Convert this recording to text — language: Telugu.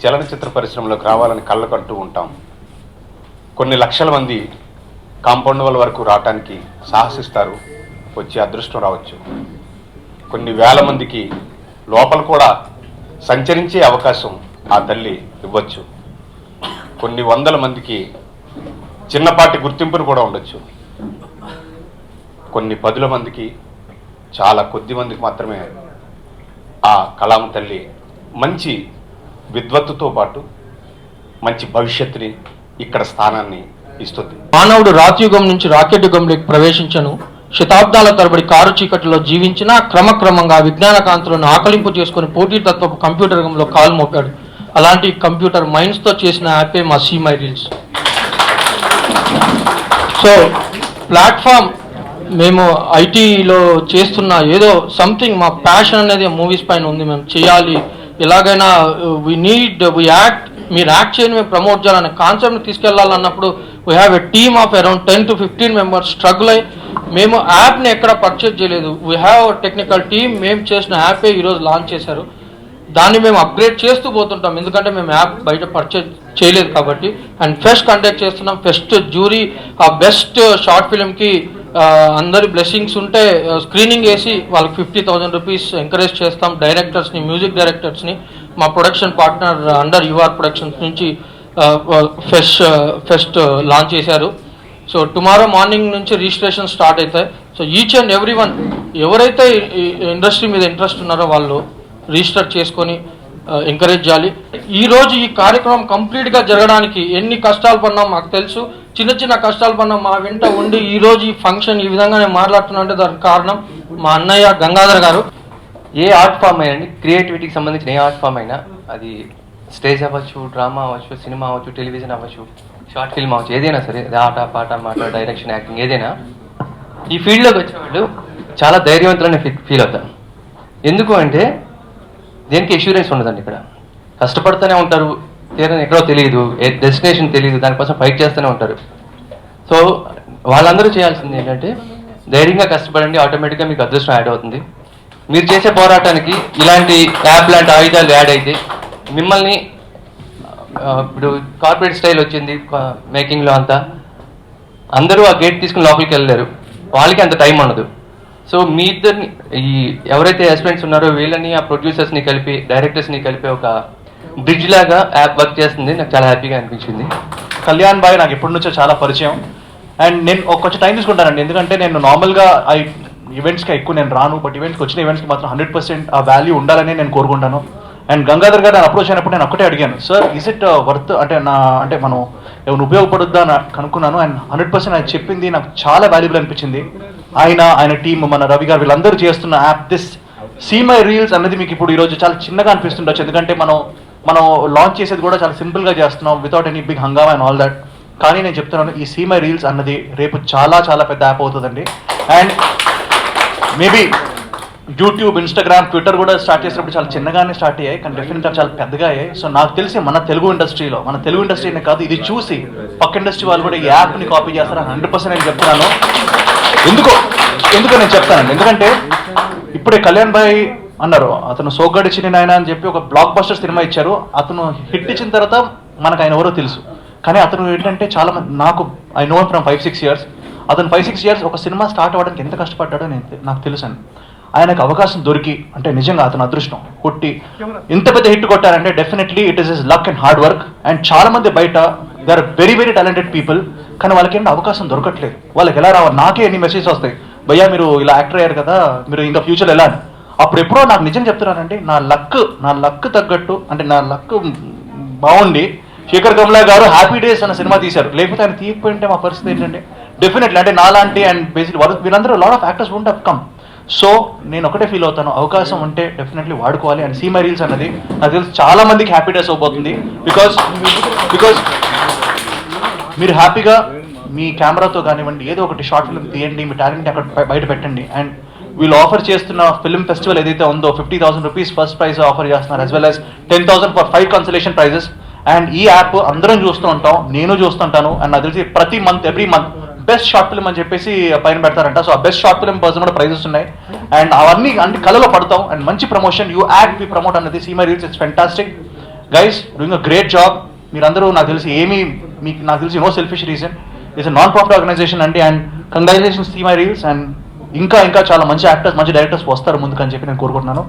చలనచిత్ర పరిశ్రమలోకి రావాలని కళ్ళకంటూ ఉంటాం. కొన్ని లక్షల మంది కాంపౌండ్ వాల్ వరకు రావడానికి సాహసిస్తారు, వచ్చి అదృష్టం రావచ్చు. కొన్ని వేల మందికి లోపల కూడా సంచరించే అవకాశం ఆ తల్లి ఇవ్వచ్చు. కొన్ని వందల మందికి చిన్నపాటి గుర్తింపును కూడా ఉండొచ్చు. కొన్ని పదుల మందికి, చాలా కొద్ది మందికి మాత్రమే ఆ కళామ తల్లి మంచి విద్వత్తుతో పాటు మంచి భవిష్యత్తుని, ఇక్కడ స్థానాన్ని ఇస్తుంది. మానవుడు రాతియుగం నుంచి రాకెట్ యుగంలోకి ప్రవేశించను. శతాబ్దాల తరబడి కారు చీకటిలో జీవించిన క్రమక్రమంగా విజ్ఞాన కాంతులను ఆకలింపు చేసుకుని పోటీతత్వపు కంప్యూటర్ రంగంలో కాలు మోపాడు. అలాంటి కంప్యూటర్ మైండ్స్తో చేసిన యాపే మా See my Reels. So platform మేము ఐటీలో చేస్తున్న ఏదో సంథింగ్, మా ప్యాషన్ అనేది మూవీస్ పైన ఉంది. మేము చేయాలి, ఎలాగైనా వీ యాక్ట్, మీరు యాక్ట్ చేయని మేము ప్రమోట్ చేయాలనే కాన్సెప్ట్ని తీసుకెళ్లాలన్నప్పుడు we have a team of around 10 to 15 members struggle అయ్యి మేము యాప్ని ఎక్కడ పర్చేజ్ చేయలేదు. We have technical team. మేము చేసిన యాపే ఈరోజు లాంచ్ చేశారు. దాన్ని మేము అప్గ్రేడ్ చేస్తూ పోతుంటాం, ఎందుకంటే మేము యాప్ బయట పర్చేజ్ చేయలేదు కాబట్టి. అండ్ ఫెస్ట్ కండక్ట్ చేస్తున్నాం. ఫెస్ట్ జ్యూరీ ఆ బెస్ట్ షార్ట్ ఫిలింకి అందరి బ్లెస్సింగ్స్ ఉంటే స్క్రీనింగ్ వేసి వాళ్ళకి 50,000 రూపీస్ ఎంకరేజ్ చేస్తాం. డైరెక్టర్స్ని, మ్యూజిక్ డైరెక్టర్స్ని మా production partner under you are productions నుంచి ఫెస్ట్ లాంచ్ చేశారు. సో టుమారో మార్నింగ్ నుంచి రిజిస్ట్రేషన్ స్టార్ట్ అవుతాయి. So each and every one ఎవరైతే ఇండస్ట్రీ మీద ఇంట్రెస్ట్ ఉన్నారో వాళ్ళు రిజిస్టర్ చేసుకొని ఎంకరేజ్ చేయాలి. ఈరోజు ఈ కార్యక్రమం కంప్లీట్గా జరగడానికి ఎన్ని కష్టాలు పడినాం మాకు తెలుసు. చిన్న చిన్న కష్టాలు పడినాం మా వెంట ఉండి ఈరోజు ఈ ఫంక్షన్ ఈ విధంగా నేను మాట్లాడుతున్నా అంటే దానికి కారణం మా అన్నయ్య గంగాధర్ గారు. ఏ ఆర్ట్ ఫామ్ అయినా, క్రియేటివిటీకి సంబంధించిన ఏ ఆర్ట్ ఫామ్ అయినా, అది స్టేజ్ అవ్వచ్చు, డ్రామా అవ్వచ్చు, సినిమా అవ్వచ్చు, టెలివిజన్ అవ్వచ్చు, షార్ట్ ఫిల్మ్ అవ్వచ్చు, ఏదైనా సరే, ఆట పాట మాట డైరెక్షన్ యాక్టింగ్ ఏదైనా, ఈ ఫీల్డ్లోకి వచ్చేవాళ్ళు చాలా ధైర్యవంతులని ఫీల్ అవుతారు. ఎందుకు అంటే దేనికి ఎష్యూరెన్స్ ఉండదండి. ఇక్కడ కష్టపడుతూనే ఉంటారు, తీరని ఎక్కడో తెలియదు, డెస్టినేషన్ తెలియదు, దానికోసం ఫైట్ చేస్తూనే ఉంటారు. సో వాళ్ళందరూ చేయాల్సింది ఏంటంటే ధైర్యంగా కష్టపడండి, ఆటోమేటిక్గా మీకు అదృష్టం యాడ్ అవుతుంది. మీరు చేసే పోరాటానికి ఇలాంటి యాప్ లాంటి ఆయుధాలు యాడ్ అయితే మిమ్మల్ని, ఇప్పుడు కార్పొరేట్ స్టైల్ వచ్చింది మేకింగ్లో అంతా, అందరూ ఆ గేట్ తీసుకుని లోపలికి వెళ్ళలేరు, వాళ్ళకి అంత టైం ఉండదు. సో మీ ఇద్దరిని, ఈ ఎవరైతే ఎస్పిరెంట్స్ ఉన్నారో వీళ్ళని, ఆ ప్రొడ్యూసర్స్ని కలిపి, డైరెక్టర్స్ని కలిపి ఒక బ్రిడ్జ్ లాగా యాప్ వర్క్ చేస్తుంది. నాకు చాలా హ్యాపీగా అనిపించింది. కళ్యాణ్ బాయ్ నాకు ఎప్పటి నుంచో చాలా పరిచయం. అండ్ నేను కొంచెం టైం తీసుకుంటానండి, ఎందుకంటే నేను నార్మల్గా ఈవెంట్స్కి ఎక్కువ నేను రాను, బట్ ఈవెంట్స్కి వచ్చిన ఈవెంట్స్కి మాత్రం 100% ఆ వాల్యూ ఉండాలని నేను కోరుకుంటాను. అండ్ గంగాధర్ గారు అప్రోచ్ అయినప్పుడు నేను ఒక్కటే అడిగాను, సార్ ఈజ్ ఇట్ వర్త్, అంటే మనం ఏమైనా ఉపయోగపడుద్దా అని కనుక్కున్నాను. అండ్ 100% ఆయన చెప్పింది నాకు చాలా వాల్యుబుల్ అనిపించింది. ఆయన టీమ్, మన రవి గారు, వీళ్ళందరూ చేస్తున్న app this See my Reels అన్నది మీకు ఇప్పుడు ఈరోజు చాలా చిన్నగా అనిపిస్తుండొచ్చు, ఎందుకంటే మనం లాంచ్ చేసేది కూడా చాలా సింపుల్గా చేస్తున్నాం, వితౌట్ ఎనీ బిగ్ హంగామా అండ్ ఆల్ దట్. కానీ నేను చెప్తున్నాను, ఈ సీ మై రీల్స్ అన్నది రేపు చాలా చాలా పెద్ద యాప్ అవుతుందండి. And maybe YouTube, Instagram, Twitter కూడా స్టార్ట్ చేసినప్పుడు చాలా చిన్నగానే స్టార్ట్ అయ్యాయి, కానీ డెఫినెట్గా చాలా పెద్దగా అయ్యాయి. సో నాకు తెలిసి మన తెలుగు ఇండస్ట్రీనే కాదు, ఇది చూసి పక్క ఇండస్ట్రీ వాళ్ళు కూడా ఈ యాప్ని కాపీ చేస్తారని 100% నేను చెప్తున్నాను. ఎందుకో నేను చెప్తానండి, ఎందుకంటే ఇప్పుడే కళ్యాణ్ బాయ్ అన్నారు, అతను సోగ్గాడి చిన్ని నాయన అని చెప్పి ఒక బ్లాక్ బస్టర్ సినిమా ఇచ్చారు. అతను హిట్ ఇచ్చిన తర్వాత మనకు ఆయన ఎవరో తెలుసు, కానీ అతను ఏంటంటే చాలా మంది, ఐ నో ఫ్రమ్ 5-6 years, అతను 5-6 years ఒక సినిమా స్టార్ట్ అవ్వడానికి ఎంత కష్టపడ్డాడో నాకు తెలుసు అండి. ఆయనకు అవకాశం దొరికి అంటే నిజంగా అతను అదృష్టం కొట్టి ఇంత పెద్ద హిట్ కొట్టారంటే definitely it is his luck and hard work. And చాలా మంది బయట they are very very talented people, కానీ వాళ్ళకి ఏంటో అవకాశం దొరకట్లేదు. వాళ్ళకి ఎలా రావాలి, నాకే ఎన్ని మెసేజెస్ వస్తాయి, భయ్యా మీరు ఇలా యాక్టర్ అయ్యారు కదా, మీరు ఇంకా ఫ్యూచర్లో ఎలా అని. అప్పుడు ఎప్పుడో నాకు నిజం చెప్తున్నానండి, నా లక్ తగ్గట్టు, అంటే నా లక్ బాగుండి శేఖర్ కమలా గారు హ్యాపీ డేస్ అన్న సినిమా తీశారు, లేకపోతే ఆయన తీయకపోయింటే మా పరిస్థితి ఏంటంటే డెఫినెట్లీ, అంటే నాలాంటి అండ్ బేసిక్లీ వీళ్ళందరూ lot of actors won't have come. So నేను ఒకటే ఫీల్ అవుతాను, అవకాశం ఉంటే డెఫినెట్లీ వాడుకోవాలి. అండ్ సీ మై రీల్స్ అన్నది నాకు తెలిసి చాలా మందికి హ్యాపీ డేస్ అవబోతుంది. బికాజ్ మీరు హ్యాపీగా మీ కెమెరాతో కానివ్వండి ఏదో ఒకటి షార్ట్ ఫిల్మ్ తీయండి, మీ టాలెంట్ అక్కడ బయట పెట్టండి. అండ్ వీళ్ళు ఆఫర్ చేస్తున్న ఫిల్మ్ ఫెస్టివల్ ఏదైతే ఉందో 50,000 రూపీస్ ఫస్ట్ ప్రైజ్ ఆఫర్ చేస్తున్నారు, as well as 10,000 for 5 consolation prizes. And ఈ యాప్ అందరం చూస్తూ ఉంటాం, నేను చూస్తుంటాను. అండ్ నాకు తెలిసి ప్రతి month, every month best short film అని చెప్పేసి పైన పెడతారంట. సో ఆ బెస్ట్ షార్ట్ ఫిల్మ్ పర్సన్ కూడా ప్రైజెస్ ఉన్నాయి. అండ్ అవన్నీ అంటే కళలో పడతాం. అండ్ మంచి promotion, you act we promote అన్నది see my reels, it's fantastic. Guys doing a great job. మీరందరూ నాకు తెలిసి నాకు తెలిసి no selfish reason. It's non profit organisation అండి. And congratulations to my reels. And ఇంకా చాలా మంచి యాక్టర్స్, మంచి డైరెక్టర్స్ వస్తారు ముందుకని చెప్పి నేను కోరుకుంటున్నాను.